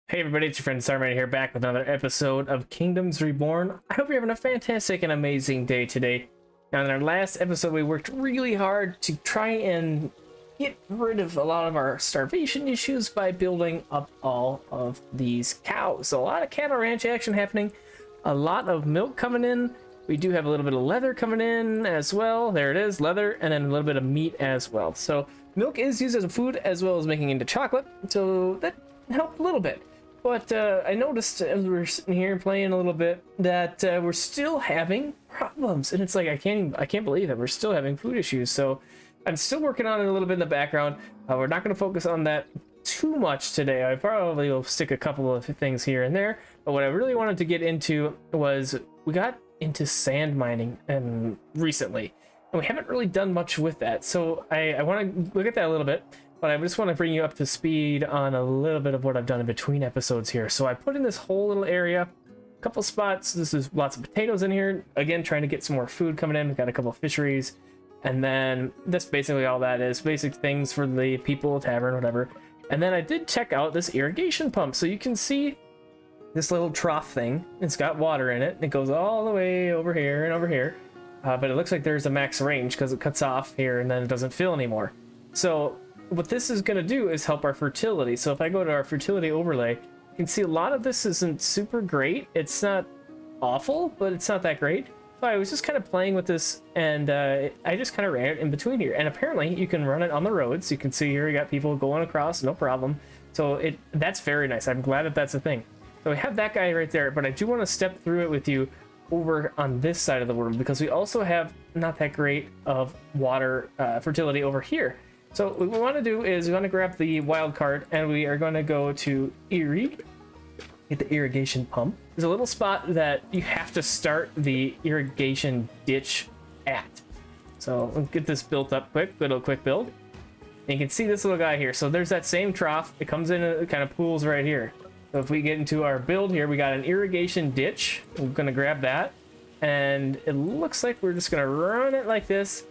Hey everybody, it's your friend Sarmate here, back with another episode of Kingdoms Reborn. I hope you're having a fantastic and amazing day today. Now, in our last episode, we worked really hard to try and get rid of a lot of our starvation issues by building up all of these cows. So a lot of cattle ranch action happening, a lot of milk coming in. We do have a little bit of leather coming in as well. There it is, leather, and then a little bit of meat as well. So milk is used as a food as well as making into chocolate, so that helped a little bit. But I noticed as we were sitting here playing a little bit that we're still having problems, and it's like I can't believe that we're still having food issues. So I'm still working on it a little bit in the background. We're not going to focus on that too much today. I probably will stick a couple of things here and there. But what I really wanted to get into was we got into sand mining recently, and we haven't really done much with that. So I want to look at that a little bit. But I just want to bring you up to speed on a little bit of what I've done in between episodes here. So I put in this whole little area, a couple spots. This is lots of potatoes in here. Again, trying to get some more food coming in. We've got a couple of fisheries. And then that's basically all that is. Basic things for the people, tavern, whatever. And then I did check out this irrigation pump. So you can see this little trough thing. It's got water in it. It goes all the way over here and over here. But it looks like there's a max range because it cuts off here and then it doesn't fill anymore. So what this is going to do is help our fertility. So if I go to our fertility overlay, you can see a lot of this isn't super great. It's not awful, but it's not that great. So I was just kind of playing with this, and I just kind of ran it in between here. And apparently you can run it on the roads. You can see here we got people going across, no problem. So that's very nice. I'm glad that that's a thing. So we have that guy right there, but I do want to step through it with you over on this side of the world, because we also have not that great of water fertility over here. So what we want to do is we want to grab the wild card, and we are going to go to get the irrigation pump. There's a little spot that you have to start the irrigation ditch at. So let's get this built up quick, little quick build. And you can see this little guy here. So there's that same trough. It comes in and it kind of pools right here. So if we get into our build here, we got an irrigation ditch. We're going to grab that. And it looks like we're just going to run it like this.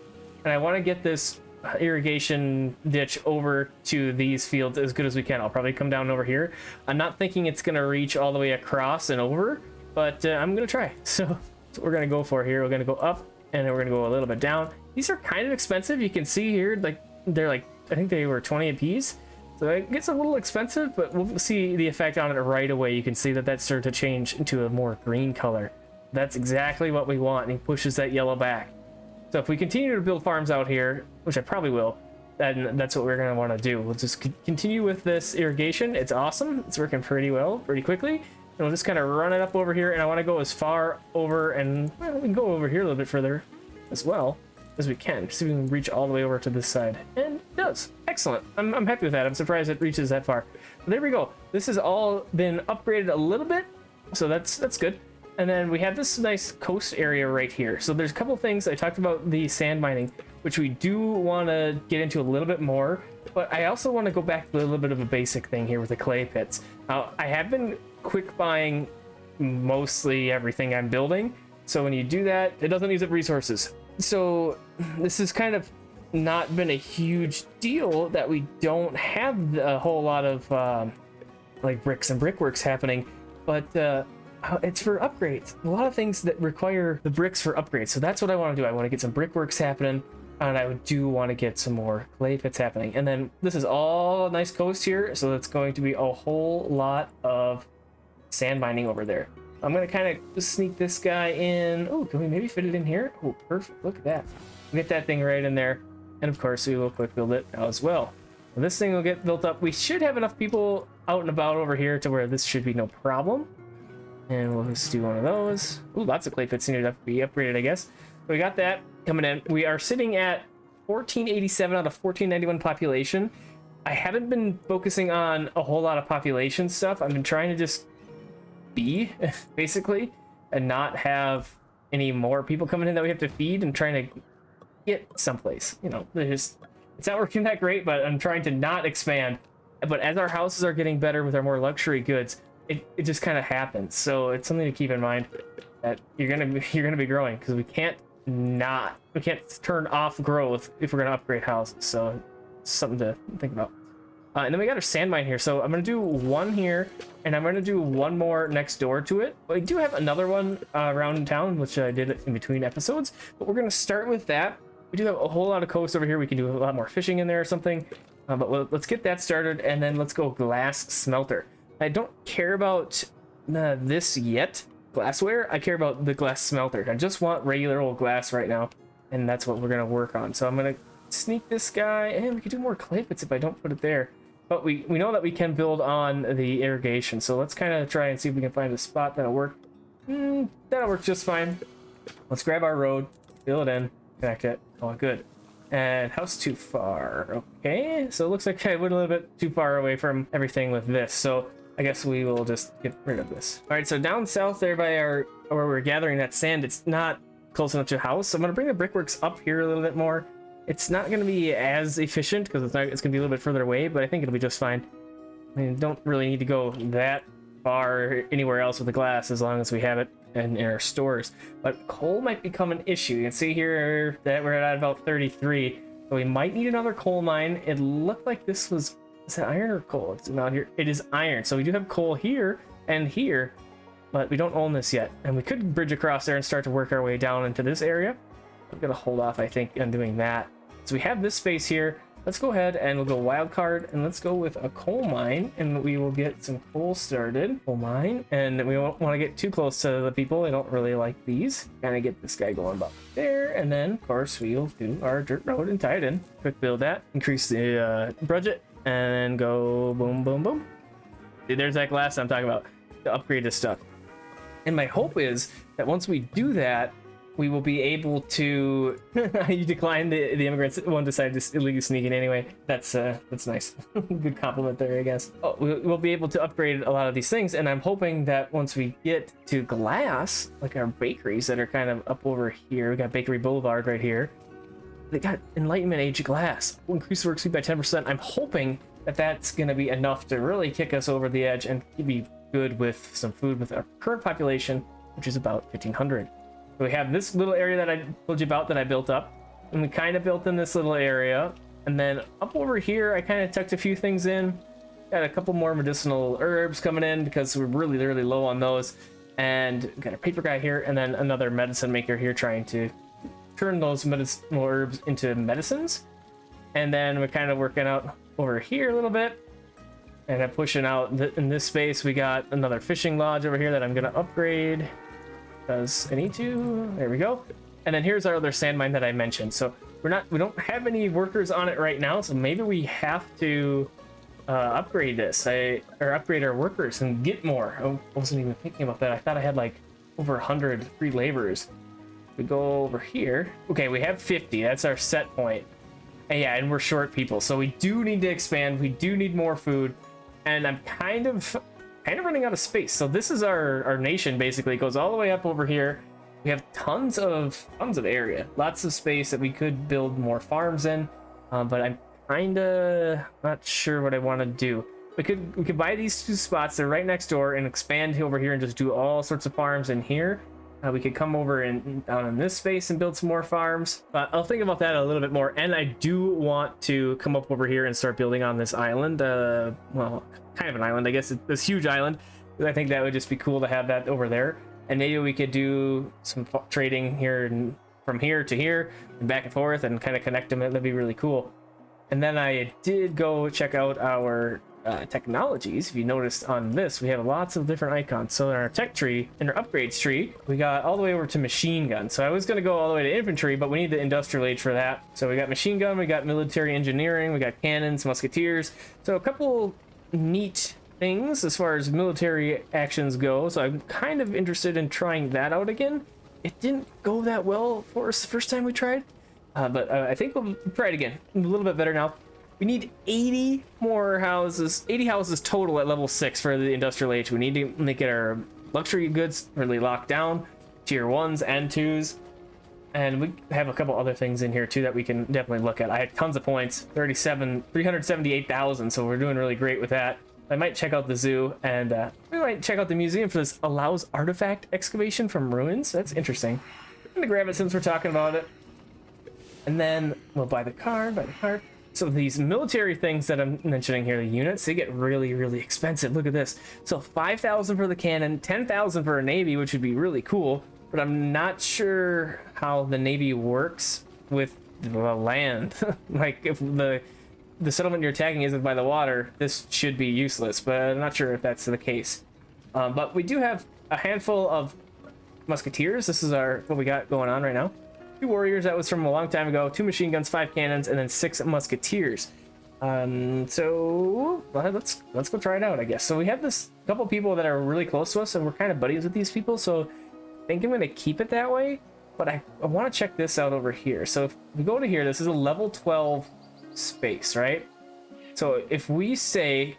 And I want to get this irrigation ditch over to these fields as good as we can. I'll probably come down over here. I'm not thinking it's gonna reach all the way across and over, but I'm gonna try. So that's what we're gonna go for here. We're gonna go up, and then we're gonna go a little bit down. These are kind of expensive. You can see here, like they're like, I think they were 20 a piece, so it gets a little expensive, but we'll see the effect on it right away. You can see that that started to change into a more green color. That's exactly what we want, and he pushes that yellow back. So if we continue to build farms out here, which I probably will, then that's what we're going to want to do. We'll just continue with this irrigation. It's awesome. It's working pretty well, pretty quickly. And we'll just kind of run it up over here. And I want to go as far over, and well, we can go over here a little bit further as well as we can. See if we can reach all the way over to this side. And it does. Excellent. I'm happy with that. I'm surprised it reaches that far. But there we go. This has all been upgraded a little bit, so that's good. And then we have this nice coast area right here. So there's a couple things. I talked about the sand mining, which we do want to get into a little bit more, but I also want to go back to a little bit of a basic thing here with the clay pits. Now, I have been quick buying mostly everything I'm building. So when you do that, it doesn't use up resources. So this has kind of not been a huge deal that we don't have a whole lot of like bricks and brickworks happening, but it's for upgrades. A lot of things that require the bricks for upgrades. So that's what I want to do. I want to get some brickworks happening, and I do want to get some more clay pits happening. And then this is all nice coast here, so it's going to be a whole lot of sand mining over there. I'm going to kind of sneak this guy in. Oh, can we maybe fit it in here? Oh, perfect. Look at that. We'll get that thing right in there. And of course, we will quick build it as well. When this thing will get built up, we should have enough people out and about over here to where this should be no problem. And we'll just do one of those. Ooh, lots of clay pits need to be upgraded, I guess. We got that coming in. We are sitting at 1487 out of 1491 population. I haven't been focusing on a whole lot of population stuff. I've been trying to just be, basically, and not have any more people coming in that we have to feed, and trying to get someplace. You know, it's not working that great, but I'm trying to not expand. But as our houses are getting better with our more luxury goods, it just kind of happens. So it's something to keep in mind, that you're gonna be growing, because we can't turn off growth if we're gonna upgrade houses. So it's something to think about. And then we got our sand mine here. So I'm going to do one here, and I'm going to do one more next door to it. I do have another one around town, which I did in between episodes, but we're going to start with that. We do have a whole lot of coast over here. We can do a lot more fishing in there or something. But let's get that started, and then let's go glass smelter. I don't care about this yet, glassware. I care about the glass smelter. I just want regular old glass right now, and that's what we're going to work on. So I'm going to sneak this guy, and we can do more clay pits if I don't put it there. But we know that we can build on the irrigation, so let's kind of try and see if we can find a spot that'll work. That'll work just fine. Let's grab our road, fill it in, connect it. Oh, good. And house too far. Okay, so it looks like I went a little bit too far away from everything with this, so I guess we will just get rid of this. All right, so down south there by where we're gathering that sand, it's not close enough to a house, so I'm gonna bring the brickworks up here a little bit more. It's not gonna be as efficient because it's gonna be a little bit further away, but I think it'll be just fine. I mean, don't really need to go that far anywhere else with the glass as long as we have it in our stores. But coal might become an issue. You can see here that we're at about 33, so we might need another coal mine. It looked like this was, is it iron or coal? It's out here. It is iron, so we do have coal here and here, but we don't own this yet. And we could bridge across there and start to work our way down into this area. I'm gonna hold off, I think, on doing that. So we have this space here. Let's go ahead and we'll go wild card, and let's go with a coal mine, and we will get some coal started. Coal mine, and we don't want to get too close to the people. I don't really like these. Kind of get this guy going about there, and then of course we'll do our dirt road and tie it in. Quick build that, increase the budget, and go boom, boom, boom. See, there's that glass I'm talking about to upgrade this stuff. And my hope is that once we do that, we will be able to. You declined the immigrants. One decided to illegally sneak in anyway. That's nice. Good compliment there, I guess. Oh, we'll be able to upgrade a lot of these things, and I'm hoping that once we get to glass, like our bakeries that are kind of up over here, we got Bakery Boulevard right here. They got Enlightenment Age glass. We'll increase the work speed by 10%. I'm hoping that that's going to be enough to really kick us over the edge and be good with some food with our current population, which is about 1,500. We have this little area that I told you about that I built up, and we kind of built in this little area, and then up over here I kind of tucked a few things in. Got a couple more medicinal herbs coming in because we're really low on those, and got a paper guy here, and then another medicine maker here trying to turn those medicinal herbs into medicines. And then we're kind of working out over here a little bit, and I'm pushing out in this space. We got another fishing lodge over here that I'm gonna upgrade. Because I need to. There we go. And then here's our other sand mine that I mentioned. So we don't have any workers on it right now, so maybe we have to upgrade this or upgrade our workers and get more. I wasn't even thinking about that. I thought I had like over 100 free laborers. We go over here. Okay, we have 50. That's our set point. And yeah, and we're short people, so we do need to expand. We do need more food, and I'm kind of running out of space. So this is our nation. Basically, it goes all the way up over here. We have tons of area, lots of space that we could build more farms in, but I'm kind of not sure what I want to do. We could buy these two spots. They're right next door, and expand over here and just do all sorts of farms in here. We could come over and down in this space and build some more farms. I'll think about that a little bit more. And I do want to come up over here and start building on this island. Well, kind of an island, I guess. It's this huge island. I think that would just be cool to have that over there. And maybe we could do some trading here and from here to here and back and forth and kind of connect them. That'd be really cool. And then I did go check out our technologies. If you noticed on this, we have lots of different icons. So in our tech tree, in our upgrades tree, we got all the way over to machine gun. So I was going to go all the way to infantry, but we need the industrial age for that. So we got machine gun, we got military engineering, we got cannons, musketeers. So a couple neat things as far as military actions go. So I'm kind of interested in trying that out again. It didn't go that well for us the first time we tried, but I think we'll try it again. A little bit better now. We need 80 more houses, 80 houses total at level 6 for the industrial age. We need to make it our luxury goods really locked down, tier 1s and 2s. And we have a couple other things in here too that we can definitely look at. I had tons of points, 378,000, so we're doing really great with that. I might check out the zoo, and we might check out the museum for this allows artifact excavation from ruins. That's interesting. I'm gonna grab it since we're talking about it. And then we'll buy the car, So these military things that I'm mentioning here, the units, they get really, really expensive. Look at this. So 5,000 for the cannon, 10,000 for a navy, which would be really cool. But I'm not sure how the navy works with the land. Like if the settlement you're attacking isn't by the water, this should be useless. But I'm not sure if that's the case. But we do have a handful of musketeers. This is what we got going on right now. 2 warriors, that was from a long time ago. 2 machine guns, 5 cannons, and then 6 musketeers. So well, let's go try it out, I guess. So we have this couple people that are really close to us, and we're kind of buddies with these people. So I think I'm going to keep it that way. But I want to check this out over here. So if we go to here, this is a level 12 space, right? So if we say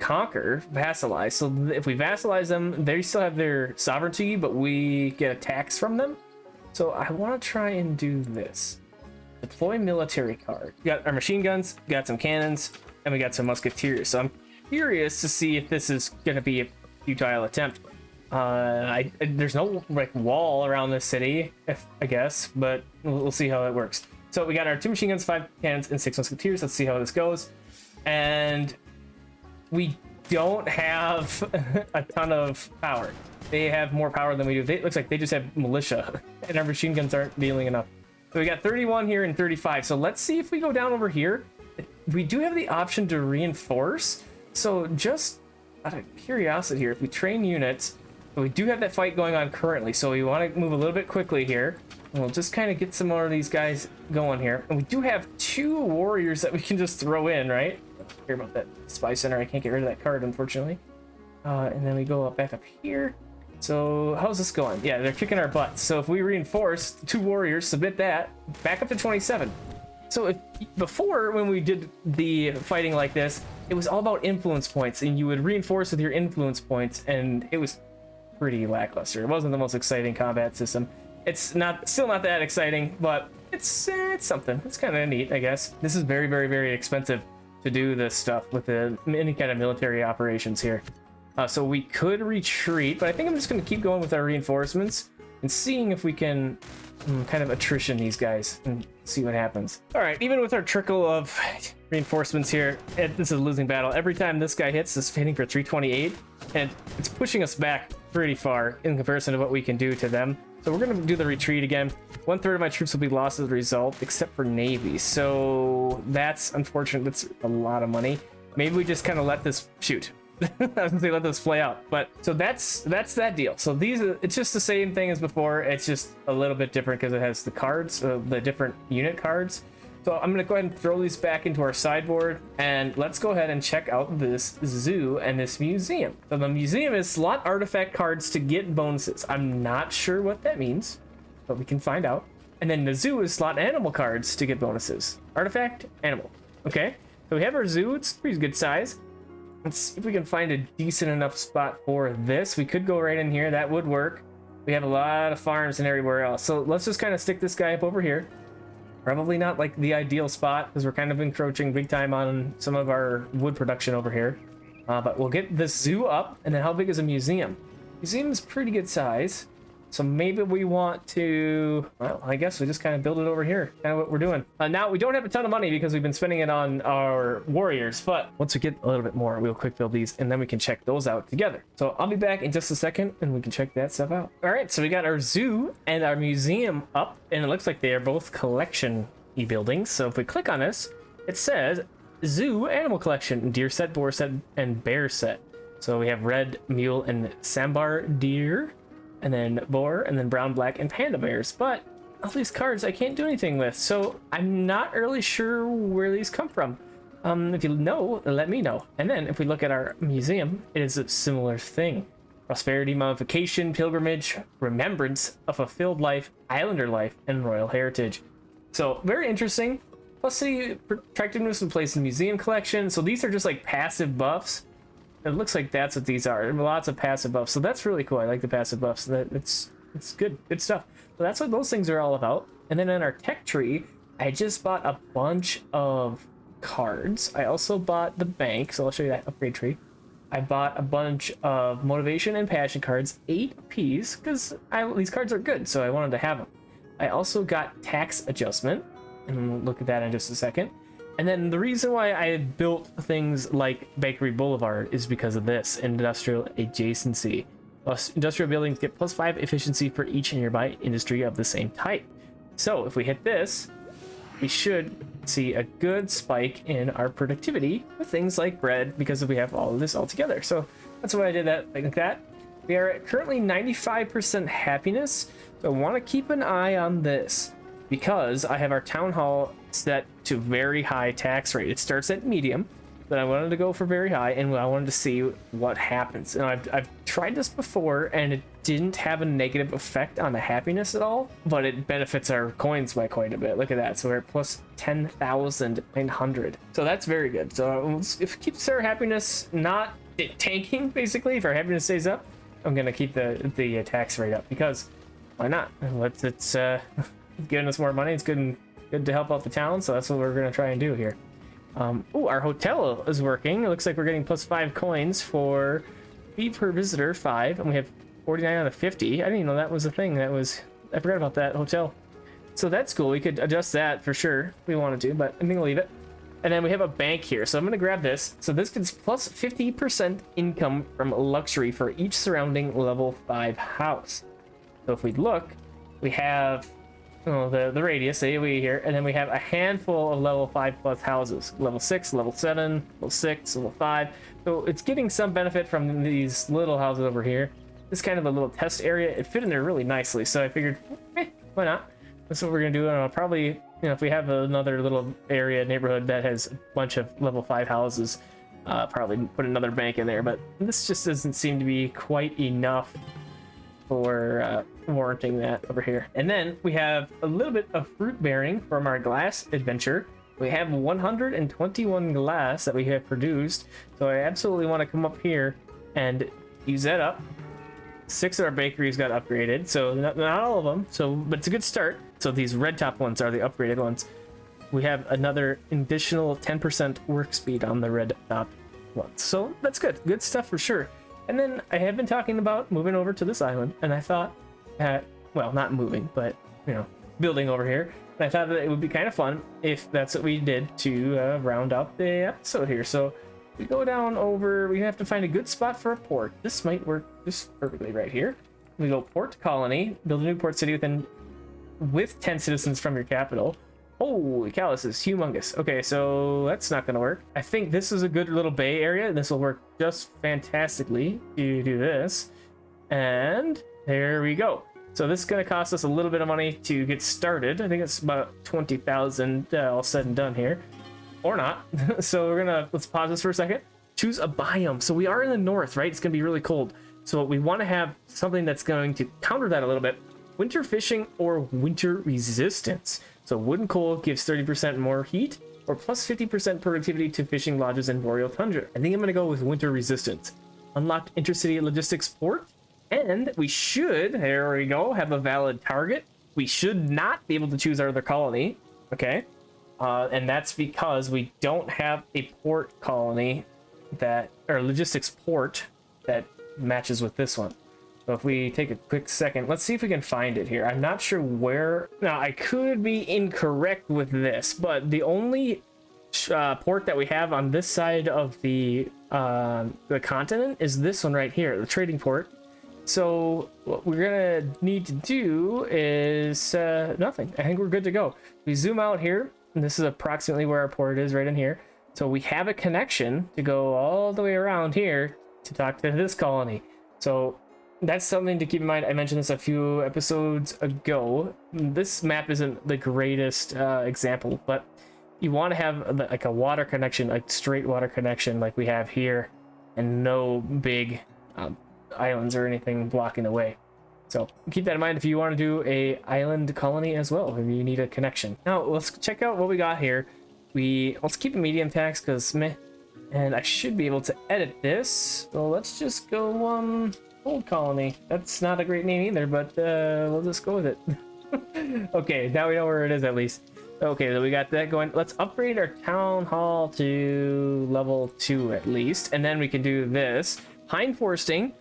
conquer, vassalize. So if we vassalize them, they still have their sovereignty, but we get a tax from them. So I want to try and do this. Deploy military card. We got our machine guns, got some cannons, and we got some musketeers. So I'm curious to see if this is going to be a futile attempt. There's no like wall around this city, I guess, but we'll see how it works. So we got our 2 machine guns, 5 cannons, and 6 musketeers. Let's see how this goes. And we don't have a ton of power. They have more power than we do. It looks like they just have militia, and our machine guns aren't dealing enough. So we got 31 here and 35. So let's see if we go down over here. We do have the option to reinforce. So just out of curiosity here, if we train units, we do have that fight going on currently. So we want to move a little bit quickly here. And we'll just kind of get some more of these guys going here. And we do have 2 warriors that we can just throw in, right? Care about that spy center. I can't get rid of that card, unfortunately. And then we go back up here. So how's this going? Yeah, they're kicking our butts. So if we reinforce 2 warriors, submit that, back up to 27. So before, when we did the fighting like this, it was all about influence points, and you would reinforce with your influence points, and it was pretty lackluster. It wasn't the most exciting combat system. It's still not that exciting, but it's something. It's kind of neat, I guess. This is very, very, very expensive to do this stuff with any kind of military operations here. So we could retreat, but I think I'm just going to keep going with our reinforcements and seeing if we can kind of attrition these guys and see what happens. All right, even with our trickle of reinforcements here, this is a losing battle. Every time this guy hits, it's hitting for 328, and it's pushing us back pretty far in comparison to what we can do to them. So we're going to do the retreat again. 1/3 of my troops will be lost as a result, except for Navy. So that's unfortunate. That's a lot of money. Maybe we just kind of let this shoot. I was gonna say let this play out, but so that's that deal. So it's just the same thing as before. It's just a little bit different because it has the cards, the different unit cards. So I'm gonna go ahead and throw these back into our sideboard, and let's go ahead and check out this zoo and this museum. So the museum is slot artifact cards to get bonuses. I'm not sure what that means, but we can find out. And then the zoo is slot animal cards to get bonuses. Artifact, animal. Okay, so we have our zoo. It's pretty good size. Let's see if we can find a decent enough spot for this. We could go right in here. That would work. We have a lot of farms and everywhere else. So let's just kind of stick this guy up over here. Probably not like the ideal spot because we're kind of encroaching big time on some of our wood production over here. But we'll get this zoo up. And then how big is a museum? Museum is pretty good size. So maybe we want to, well, I guess we just kind of build it over here. Kind of what we're doing. Now, we don't have a ton of money because we've been spending it on our warriors. But once we get a little bit more, we'll quick build these and then we can check those out together. So I'll be back in just a second and we can check that stuff out. All right, so we got our zoo and our museum up. And it looks like they are both collection-y buildings. So if we click on this, it says zoo animal collection, deer set, boar set, and bear set. So we have red, mule, and sambar deer. And then boar, and then brown, black, and panda bears. But all these cards I can't do anything with, so I'm not really sure where these come from. If you know, let me know. And then if we look at our museum, it is a similar thing. Prosperity, mummification, pilgrimage, remembrance, a fulfilled life, islander life, and royal heritage. So very interesting. Plus the attractiveness of place in the museum collection. So these are just like passive buffs. It looks like that's what these are. Lots of passive buffs. So that's really cool. I like the passive buffs. It's good stuff. So that's what those things are all about. And then in our tech tree, I just bought a bunch of cards. I also bought the bank. So I'll show you that upgrade tree. I bought a bunch of motivation and passion cards, 8 apiece, because these cards are good. So I wanted to have them. I also got tax adjustment. and we'll look at that in just a second. And then the reason why I built things like Bakery Boulevard is because of this industrial adjacency. Plus, industrial buildings get +5 efficiency for each nearby industry of the same type. So if we hit this, we should see a good spike in our productivity with things like bread because we have all of this all together. So that's why I did that like that. We are at currently 95% happiness. So I want to keep an eye on this because I have our town hall set to very high tax rate. It starts at medium, but I wanted to go for very high, and I wanted to see what happens. And I've tried this before, and it didn't have a negative effect on the happiness at all, but it benefits our coins by quite a bit. Look at that. So we're at plus 10,900. So that's very good. So if it keeps our happiness not tanking, basically, if our happiness stays up, I'm gonna keep the tax rate up because why not? It's giving us more money. It's good to help out the town. So that's what we're gonna try and do here. Oh, our hotel is working. It looks like we're getting +5 coins for fee per visitor 5, and we have 49 out of 50. I didn't even know that was a thing. I forgot about that hotel. So that's cool. We could adjust that for sure if we wanted to, but I'm gonna leave it. And then we have a bank here, so I'm gonna grab this. So this gets +50% income from luxury for each surrounding level 5 house. So if we look, we have the radius AoE here, and then we have a handful of level 5+ houses, level 6, level 7, level 6, level 5. So it's getting some benefit from these little houses over here. This is kind of a little test area. It fit in there really nicely, so I figured, why not? That's what we're gonna do. And I'll probably, if we have another little area neighborhood that has a bunch of level 5 houses, probably put another bank in there. But this just doesn't seem to be quite enough for warranting that over here. And then we have a little bit of fruit bearing from our glass adventure. We have 121 glass that we have produced, so I absolutely want to come up here and use that up. 6 of our bakeries got upgraded, so not all of them, but it's a good start. So these red top ones are the upgraded ones. We have another additional 10% work speed on the red top ones, so that's good stuff for sure. And then I have been talking about moving over to this island, and I thought, well, not moving, but building over here. And I thought that it would be kind of fun if that's what we did to round up the episode here. So we go down over, we have to find a good spot for a port. This might work just perfectly right here. We go port colony, build a new port city with 10 citizens from your capital. Holy cow, this is humongous. Okay, so that's not gonna work. I think this is a good little bay area, and this will work just fantastically to do this. And there we go. So this is gonna cost us a little bit of money to get started. I think it's about 20,000 all said and done here. Or not. So let's pause this for a second. Choose a biome. So we are in the north, right? It's gonna be really cold. So we want to have something that's going to counter that a little bit. Winter fishing or winter resistance. So wood and coal gives 30% more heat or plus 50% productivity to fishing lodges in boreal tundra. I think I'm gonna go with winter resistance. Unlocked intercity logistics port. And we should, there we go, have a valid target. We should not be able to choose our other colony. Okay. And that's because we don't have a port colony or logistics port that matches with this one. So if we take a quick second, let's see if we can find it here. I'm not sure where. Now, I could be incorrect with this, but the only port that we have on this side of the continent is this one right here, the trading port. So what we're gonna need to do is nothing. I think we're good to go. We zoom out here, and this is approximately where our port is, right in here. So we have a connection to go all the way around here to talk to this colony. So that's something to keep in mind. I mentioned this a few episodes ago. This map isn't the greatest example, but you want to have like a water connection, like straight water connection like we have here, and no big islands or anything blocking the way. So keep that in mind if you want to do a island colony as well, if you need a connection. Now let's check out what we got here. Let's keep a medium tax because meh, and I should be able to edit this. So let's just go old colony. That's not a great name either, but we'll just go with it. Okay, now we know where it is at least. Okay, so we got that going. Let's upgrade our town hall to level 2 at least, and then we can do this. Pine foresting,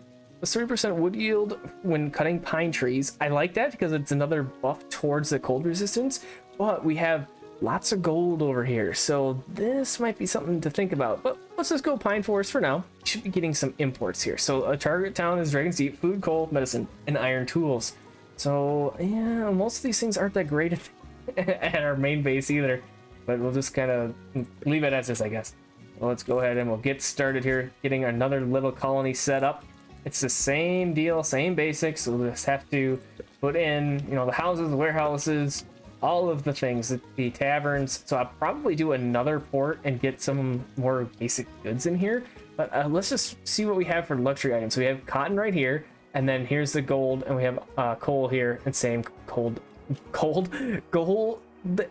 a 30% wood yield when cutting pine trees. I like that because it's another buff towards the cold resistance, but we have lots of gold over here, so this might be something to think about. But let's just go Pine Forest for now. Should be getting some imports here. So a target town is Dragon's Deep, food, coal, medicine, and iron tools. So yeah, most of these things aren't that great at our main base either, but we'll just kind of leave it as is, I guess. Well, let's go ahead and we'll get started here, getting another little colony set up. It's the same deal, same basics. We'll just have to put in, you know, the houses, the warehouses, all of the things, the taverns. So I'll probably do another port and get some more basic goods in here. But let's just see what we have for luxury items. So we have cotton right here, and then here's the gold, and we have coal here, and same gold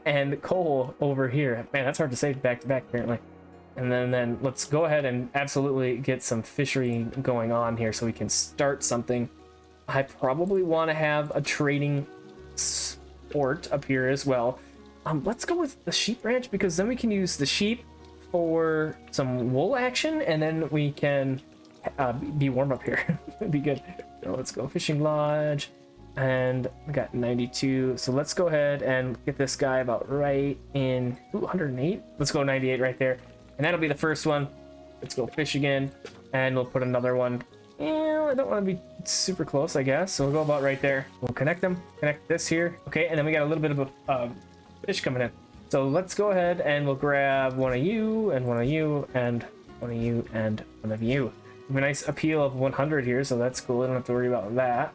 and coal over here. Man, that's hard to say back to back apparently. And then let's go ahead and absolutely get some fishery going on here so we can start something. I probably want to have a trading port up here as well. Let's go with the sheep ranch, because then we can use the sheep for some wool action, and then we can be warm up here. It'd be good. So let's go fishing lodge, and we got 92. So let's go ahead and get this guy about right in 108. Let's go 98 right there. And that'll be the first one. Let's go fish again, and we'll put another one. Yeah, I don't want to be super close, I guess. So we'll go about right there. We'll connect them, connect this here. Okay, and then we got a little bit of a fish coming in. So let's go ahead and we'll grab one of you, and one of you, and one of you, and one of you. We have a nice appeal of 100 here, so that's cool. I don't have to worry about that.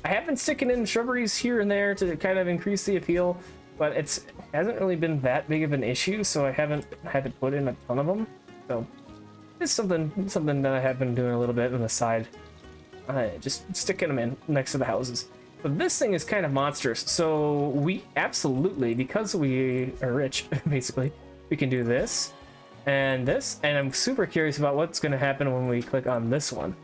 I have been sticking in shrubberies here and there to kind of increase the appeal, but it hasn't really been that big of an issue, so I haven't had to put in a ton of them. So it's something that I have been doing a little bit on the side, just sticking them in next to the houses. But this thing is kind of monstrous, so we absolutely, because we are rich, basically, we can do this and this, and I'm super curious about what's going to happen when we click on this one.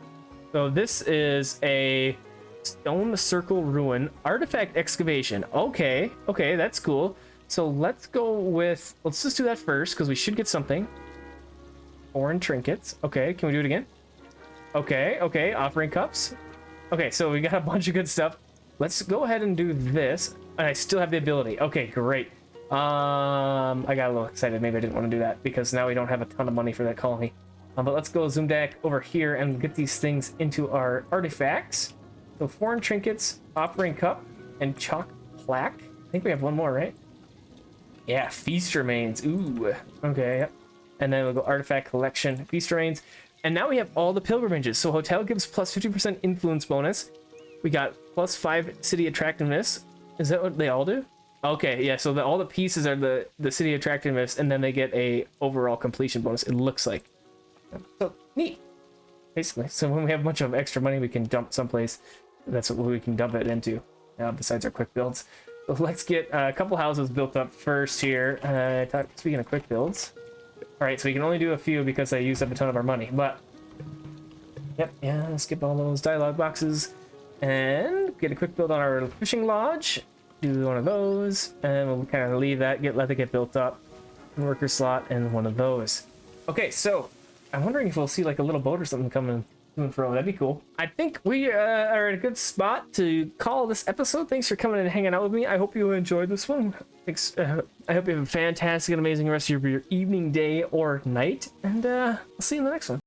So this is a stone circle ruin artifact excavation. Okay, that's cool. So let's just do that first, because we should get something. Foreign trinkets. Okay, can we do it again? Okay, offering cups. Okay, so we got a bunch of good stuff. Let's go ahead and do this, and I still have the ability. Okay, great. I got a little excited. Maybe I didn't want to do that because now we don't have a ton of money for that colony. But let's go zoom back over here and get these things into our artifacts. So foreign trinkets, offering cup, and chalk plaque. I think we have one more, right? Yeah, feast remains. Ooh, okay, yep. And then we'll go artifact collection, feast remains. And now we have all the pilgrimages. So hotel gives plus 50% influence bonus. We got plus 5 city attractiveness. Is that what they all do? Okay, yeah, so all the pieces are the city attractiveness, and then they get a overall completion bonus, it looks like. So neat, basically. So when we have a bunch of extra money, we can dump someplace. That's what we can dump it into, besides our quick builds. So let's get a couple houses built up first here. Speaking of quick builds. All right, so we can only do a few because I used up a ton of our money, but yep, yeah, skip all those dialogue boxes and get a quick build on our fishing lodge. Do one of those, and we'll kind of leave that, let it get built up. Worker slot and one of those. Okay, so I'm wondering if we'll see like a little boat or something coming to and fro. That'd be cool. I think we are at a good spot to call this episode. Thanks for coming and hanging out with me. I hope you enjoyed this one. Thanks. I hope you have a fantastic and amazing rest of your evening, day, or night, and I'll see you in the next one.